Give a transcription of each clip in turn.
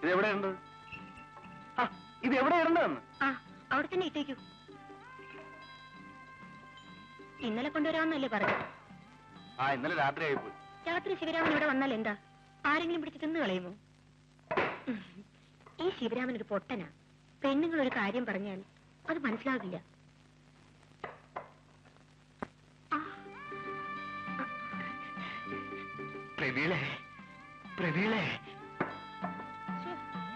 ഇതെവിടെയുണ്ട്? ഇത് എവിടെ ഇടണ്ടെന്ന്? അവിടെ തന്നെ ഇട്ടേക്കൂ. ഇന്നലെ കൊണ്ടുവരാമെന്നല്ലേ പറഞ്ഞു? ഇന്നലെ രാത്രി ആയിപ്പോയി. രാത്രി ശിവരാമൻ ഇവിടെ വന്നാൽ എന്താ? ആരെങ്കിലും പിടിച്ച് തിന്നു കളയുമോ? ഈ ശിവരാമൻ ഒരു പൊട്ടനാ. പെണ്ണുങ്ങൾ ഒരു കാര്യം പറഞ്ഞാൽ അത് മനസ്സിലാകില്ല.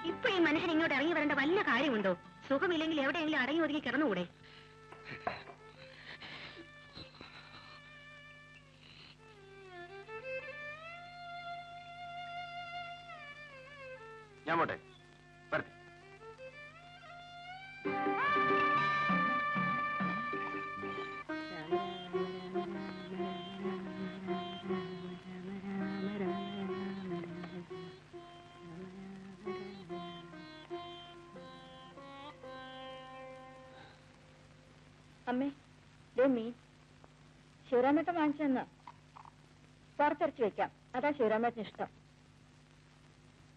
ഇപ്പൊ ഈ മനുഷ്യൻ ഇങ്ങോട്ട് ഇറങ്ങി വരേണ്ട വല്ല കാര്യമുണ്ടോ? സുഖമില്ലെങ്കിൽ എവിടെയെങ്കിലും അടങ്ങി ഒതുങ്ങി കിടന്നുകൂടെ? ഞാൻ പോട്ടെ. വരട്ടെ. അമ്മേ, ദേ മീൻ ശിവരാമേട്ടൻ വാങ്ങിച്ചെന്നാ. വറുത്തരച്ച് വെക്കാം, അതാ ശിവരാമേട്ടന് ഇഷ്ടം.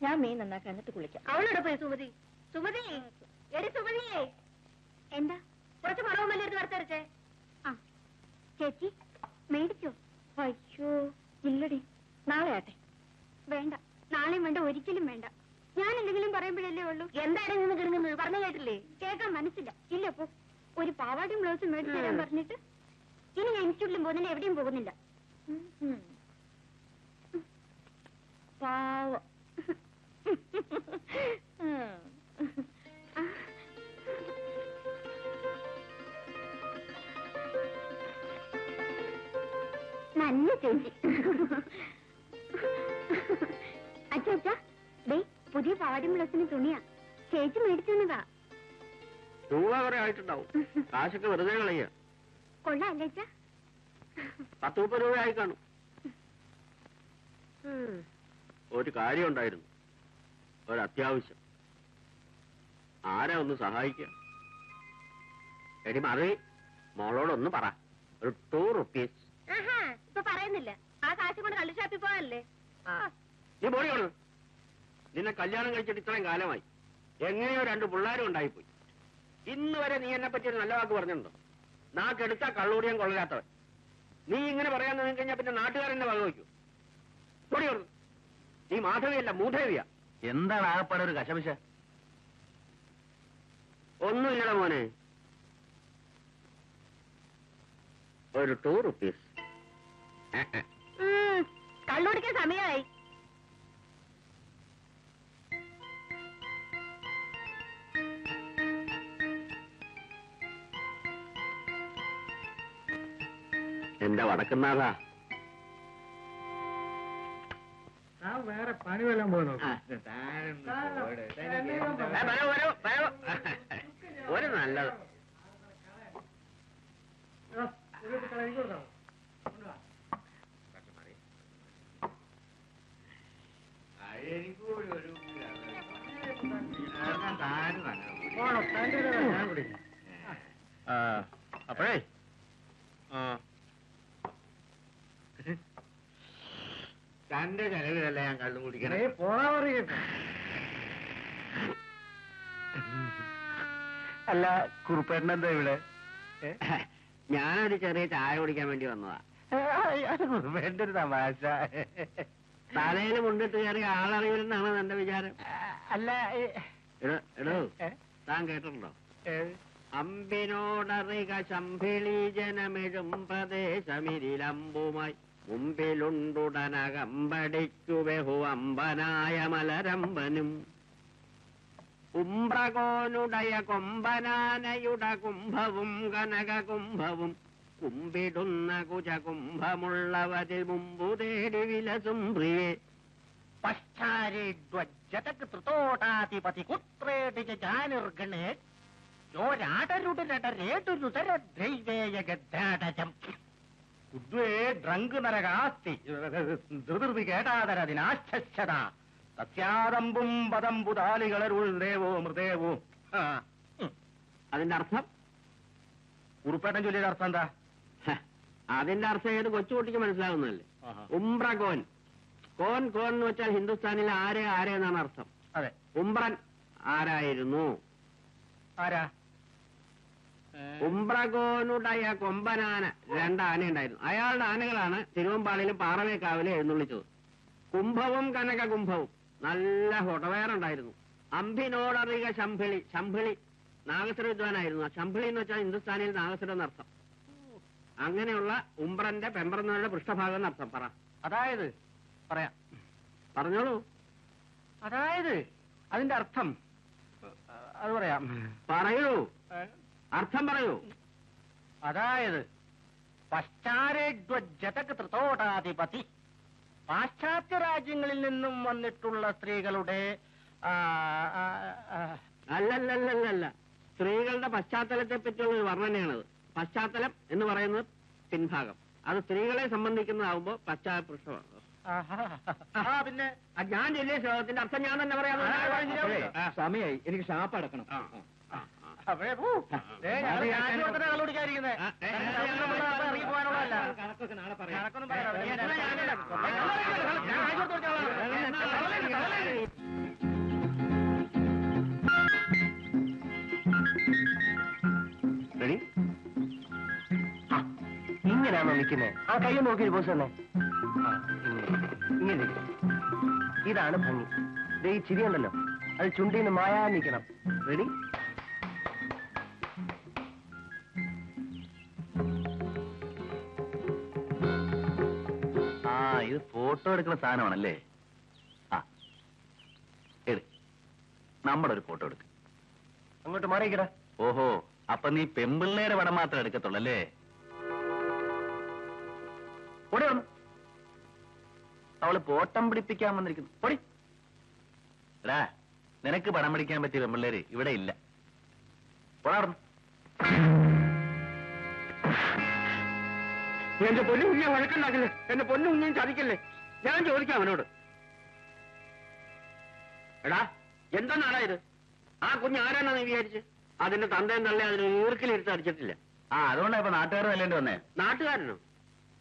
ഞാൻ മീൻ നന്നാക്കി എന്നിട്ട് കുളിക്കാം. അവളോട് പോയി സുമതി. സുമതി, എടി സുമതിയേ. എന്താ? കുറച്ച് മണവുമല്ലേ എടുത്ത് വറുത്തരച്ചേ? ചേച്ചി മേടിച്ചോ? അയ്യോ ഇല്ലടി, നാളെ ആട്ടെ. വേണ്ട, നാളെയും വേണ്ട, ഒരിക്കലും വേണ്ട. ഞാൻ എന്തെങ്കിലും പറയുമ്പോഴല്ലേ ഉള്ളൂ. എന്താണ് നിന്ന് കിടങ്ങുന്നത്? പറഞ്ഞു കേട്ടില്ലേ? കേൾക്കാൻ മനസ്സില്ല. ഇല്ല, പോ. ഒരു പാവാടിയും ബ്ലൗസും മേടിച്ചു തരാൻ പറഞ്ഞിട്ട് ഇനി ഞാൻ ഇൻസ്റ്റിറ്റ്യൂട്ടിലും പോകുന്നില്ല, എവിടെയും പോകുന്നില്ല. പാവം. നല്ല ചേച്ചി. അച്ഛാ, ദേ പുതിയ പാവാടിയും ബ്ലൗസിന് തുണിയാ. ചേച്ചി മേടിച്ചു തന്നതാ. രൂപ കുറെ ആയിട്ടുണ്ടാവും. കാശൊക്കെ വെറുതെ കളയ. കൊള്ളാല്ലേ അച്ഛാ? 10-30 രൂപ ആയി കാണും. ഒരു കാര്യം ഉണ്ടായിരുന്നു, ഒരത്യാവശ്യം. ആരാ ഒന്ന് സഹായിക്കുക? എടി മറി, മോളോടൊന്ന് പറ. ഒരു 2 rupees. ഇപ്പൊ പറയുന്നില്ല. ആ കാശ് കൊണ്ട് കള്ളു ഷാപ്പിൽ പോകാനല്ലേ? നീ പോടിയോളൂ. നിന്നെ കല്യാണം കഴിച്ചിട്ട് ഇത്രയും കാലമായി. എങ്ങനെയോ 2 പിള്ളേരും ഉണ്ടായിപ്പോയി. ഇന്ന് വരെ നീ എന്നെ പറ്റി ഒരു നല്ല വാക്ക് പറഞ്ഞിട്ടുണ്ടോ? നാക്കെടുത്താ കള്ളൂടിയാൻ കൊള്ളരാത്തവൻ. നീ ഇങ്ങനെ പറയാൻ നിന്ന് കഴിഞ്ഞാൽ പിന്നെ നാട്ടുകാരെന്നെ വകവയ്ക്കൂ. പൊടിയോളൂ. നീ മാധവിയല്ല, മൂധേവിയാ. എന്താണ് ആകപ്പാടെ ഒരു കശപിശ? ഒന്നുമില്ലട മോനെ. ഒരു 2 rupees. കള്ളുടിക്കാൻ സമയമായി. എന്റെ വടക്കുന്നാഥാ, വേറെ പണി വല്ലതും പോകണോ? ഒരു നല്ലത്. അപ്പോഴേ തന്റെ ചെലവിലല്ല ഞാൻ കള്ളു കുടിക്കണേ. പോണാ പറയട്ടെ. അല്ല, കുറുപ്പേട്ടനെന്താ ഇവിടെ? ഞാനൊരു ചെറിയ ചായ കുടിക്കാൻ വേണ്ടി വന്നതാ. കുറുപ്പേട്ടൻ്റെ ഒരു തമാശ. തലയിൽ മുണ്ടിട്ട് കയറി ആളറിയില്ലെന്നാണ് എന്റെ വിചാരം. അല്ല എടോ, താൻ കേട്ടിട്ടുണ്ടോ? അമ്പിനോടറിക ശംഭിളി ജനമെഴും പ്രദേശമിരിലമ്പുമായി മുമ്പിലുണ്ടുടനകമ്പടിക്കു ബഹു അമ്പനായ മലരമ്പനും ഉംബ്രകോനുടയ കൊമ്പനാനയുടെ കുംഭവും കനക കുംഭവും കുമ്പിടുന്ന കുജകുംഭമുള്ളവരിൽ മുമ്പു തേടി വിലസും പ്രിയേ പശ്ചാരിദ്വജതക് ത്രിതോടാധിപതി കുത്രേടി ജാനിർഗണേ ഡ്രങ്ക് നരകാസ്തി ധൃതി കേട്ടാതരതിനാശ്ചത തസ്യാദമ്പും പദംബുതാലികളരുൾ ദേവോ മൃദേവോ. അതിന്റെ അർത്ഥം? ഉറുപ്പേട്ടൻ ചൊല്ലിയുടെ അർത്ഥം എന്താ? അതിന്റെ അർത്ഥം ഏത് കൊച്ചുകുട്ടിക്ക് മനസ്സിലാവുന്നല്ലേ? ഉംബ്രകോൻ. കോൻ കോൻ എന്ന് വെച്ചാൽ ഹിന്ദുസ്ഥാനിലെ ആരെ ആരെ എന്നാണ് അർത്ഥം. അതെ. ഉംബ്രൻ ആരായിരുന്നു? ആരാ? ഉംബ്രഗോനുടയ കൊമ്പനാന 2 ആന ഉണ്ടായിരുന്നു. അയാളുടെ ആനകളാണ് തിരുവമ്പാളിയിലും പാറമേക്കാവിലും എഴുന്നള്ളിച്ചത്. കുംഭവും കനക കുംഭവും നല്ല ഹൊടവേറുണ്ടായിരുന്നു. അമ്പിനോടറിക ശംഭിളി. ശംഭിളി നാഗസ്വര വിദ്വാനായിരുന്നു. ശംഭിളി എന്ന് വെച്ചാൽ ഹിന്ദുസ്ഥാനിയിൽ നാഗസ്വരം എന്നർത്ഥം. അങ്ങനെയുള്ള ഉംബ്രന്റെ പെമ്പറന്നവരുടെ പൃഷ്ഠഭാഗം എന്നർത്ഥം. പറ. അതായത് പറയാം. പറഞ്ഞോളൂ. അതായത് അതിന്റെ അർത്ഥം അത് പറയാം. പറയൂ, അർത്ഥം പറയൂ. അതായത് പശ്ചാരേജ്വജതക് ത്രിതോടാധിപതി, പാശ്ചാത്യ രാജ്യങ്ങളിൽ നിന്നും വന്നിട്ടുള്ള സ്ത്രീകളുടെ അല്ലല്ലല്ലല്ല, സ്ത്രീകളുടെ പശ്ചാത്തലത്തെ പറ്റിയുള്ള ഒരു വർണ്ണനയാണത്. പശ്ചാത്തലം എന്ന് പറയുന്നത് പിൻഭാഗം. അത് സ്ത്രീകളെ സംബന്ധിക്കുന്നതാവുമ്പോ പശ്ചാത്തലമാണ്. പിന്നെ ഞാൻ ചൊല്ലിയ ശ്ലോകത്തിന്റെ അർത്ഥം ഞാൻ തന്നെ പറയാം. സമയായി, എനിക്ക് ഷാപ്പ് അടക്കണം. കണക്കൊക്കെ നാളെ പറയാം. ഇങ്ങനെയാണോ നിൽക്കുന്നത്? ആ കൈ നോക്കിയൊരു പോസ് തന്നെ. ഇങ്ങനെ ഇതാണ് ഭംഗി. ഈ ചിരിയുണ്ടല്ലോ, അത് ചുണ്ടിന്ന് മായാ നിൽക്കണം. റെഡി? ആ, ഇത് ഫോട്ടോ എടുക്കുന്ന സാധനമാണല്ലേ? ആ, നമ്മുടെ ഒരു ഫോട്ടോ എടുക്ക. അങ്ങോട്ട് മാറിയിക്കടാ. ഓഹോ, അപ്പൊ നീ പെമ്പിള്ളേരെ പടം മാത്രം എടുക്കത്തുള്ളല്ലേ? ഓടി വന്നു. അവള് പോട്ടം പിടിപ്പിക്കാൻ വന്നിരിക്കുന്നു. ഓടി. എടാ, നിനക്ക് പടം പിടിക്കാൻ പറ്റിയ പെമ്പിള്ളേര് ഇവിടെ ഇല്ല. ഓടാറുന്നു. എന്റെ പൊന്നു കുഞ്ഞെ വഴക്കുണ്ടാക്കില്ലേ, എന്റെ പൊന്നു കുഞ്ഞും ചതിക്കല്ലേ. ഞാൻ ചോദിക്കാം അവനോട്. എടാ, എന്താണാടാ ഇത്? ആ കുഞ്ഞ് ആരാണെന്ന് നീ വിചാരിച്ച്? അതിന്റെ തന്തയും തള്ളേ അതിന് ഈർക്കിലിരുത്ത് അടിച്ചിട്ടില്ല. ആ, അതുകൊണ്ടാ ഇപ്പൊ നാട്ടുകാർ നല്ലേണ്ടി വന്നേ. നാട്ടുകാരനോ?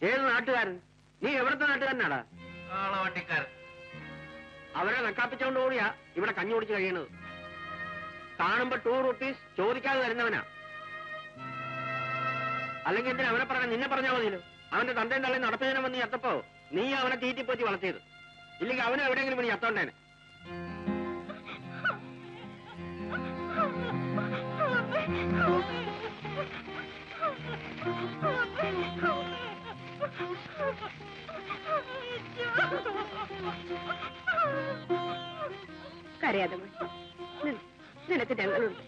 ഏത് നാട്ടുകാരൻ? നീ എവിടത്തെ നാട്ടുകാരനാടാ? വട്ടിക്കാരൻ. അവരെ നക്കാപ്പിച്ചോണ്ട് കൂടിയാ ഇവിടെ കഞ്ഞി കുടിച്ച് കഴിയണത്. കാണുമ്പോ 2 റുപ്പീസ് ചോദിക്കാതെ തരുന്നവനാ. അല്ലെങ്കിൽ എന്തിനാ അവനെ പറഞ്ഞ? നിന്നെ പറഞ്ഞാൽ മതിയല്ലോ. അവന്റെ തന്തയും തള്ളയും നടത്തുന്നതിനെ വന്ന് ചത്തപ്പോ നീ അവനെ തീറ്റിപ്പോറ്റി വളർത്തിയത്. ഇല്ലെങ്കിൽ അവനെ എവിടെയെങ്കിലും പണി ചത്തോണ്ടേനെ. കരയാതെ നിനക്ക് ഞങ്ങളുണ്ട്.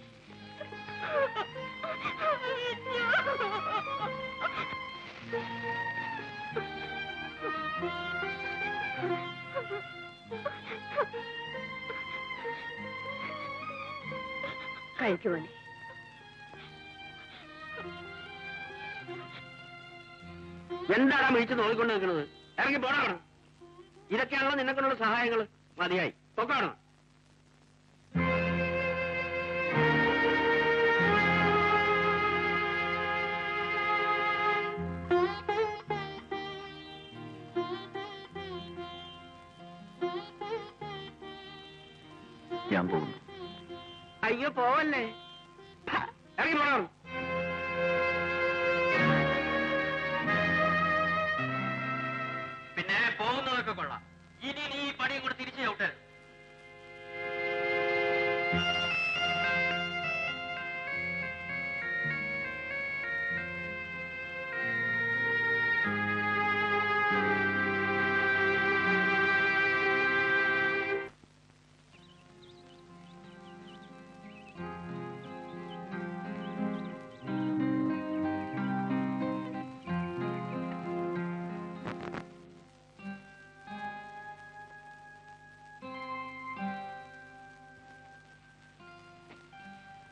കഴിക്കുവാനേ. എന്താണ് വിളിച്ച് നോക്കിക്കൊണ്ട് നിൽക്കുന്നത്? ഇറങ്ങി പോണം. ഇതൊക്കെയാണല്ലോ നിന്നെക്കൊണ്ടുള്ള സഹായങ്ങള്. മതിയായി, പൊക്കാണോ? ഞാൻ പോകുന്നു. അയ്യോ, പോവല്ലേ. ഇറങ്ങി പോണം. പിന്നെ പോകുന്നതൊക്കെ കൊള്ളാം. ഇനി നീ ഈ പണിയും കൂടെ തിരിച്ചു ചവിട്ടരുത്.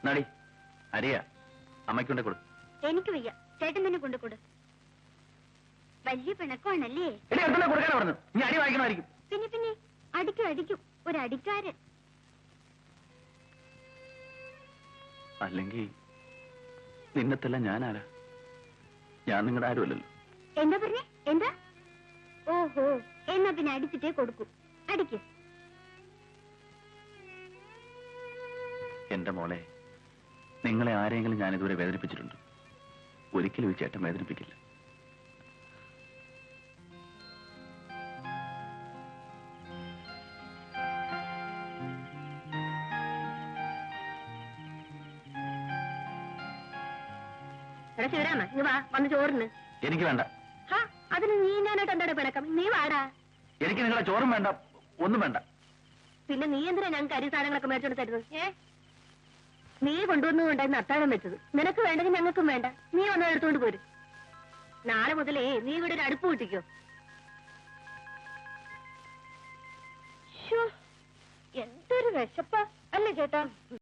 നടി അരിയ അമ്മയ്ക്കൊണ്ട് കൊടു. എനിക്ക് വയ്യ, ചേട്ടൻ തന്നെ കൊണ്ടുകൊടു. വലിയ പിണക്കമാണല്ലേ? കൊടുക്കാൻ പറഞ്ഞു. നീ അടി വാങ്ങിക്കണമായിരിക്കും. പിന്നെ പിന്നെ അടിക്കും ഒരു അടിക്കാരൻ. അല്ലെങ്കിൽ നിന്നത്തല്ല ഞാനാരാ? ഞാൻ നിങ്ങളുടെ ആരുമല്ലല്ലോ. എന്താ പറഞ്ഞേ? എന്താ? ഓഹോ, എന്നാ പിന്നെ അടിച്ചിട്ടേ കൊടുക്കൂ. അടിക്ക്. എന്റെ മോളെ, നിങ്ങളെ ആരെങ്കിലും ഞാൻ ഇതുവരെ വേദനിപ്പിച്ചിട്ടുണ്ട്? ഒരിക്കലും ഈ ചേട്ടൻ വേദനിപ്പിക്കില്ല. എടാ ശിവരാമ, നീ വാ, വന്ന് ചോറിന്. എനിക്ക് വേണ്ട. അതിന് നീ ഞാനായിട്ട് എന്താണ് പിണക്കം? നീ വാടാ. എനിക്ക് നിങ്ങളെ ചോറും വേണ്ട, ഒന്നും വേണ്ട. പിന്നെ നീ എന്തിനാ ഞങ്ങൾക്ക് അരി സാധനങ്ങളൊക്കെ മേടിച്ചോണ്ട് തരുന്നത്? നീ കൊണ്ടുവന്നുകൊണ്ടായിരുന്നു അത്താഴം വെച്ചത്. നിനക്ക് വേണ്ടെങ്കിൽ ഞങ്ങൾക്കും വേണ്ട. നീ വന്ന് എടുത്തോണ്ട് പോരും. നാളെ മുതലേ നീ ഇവിടെ ഒരു അടുപ്പ് കൂട്ടിക്കോ. എന്തൊരു വിശപ്പാ അല്ലേ ചേട്ടാ?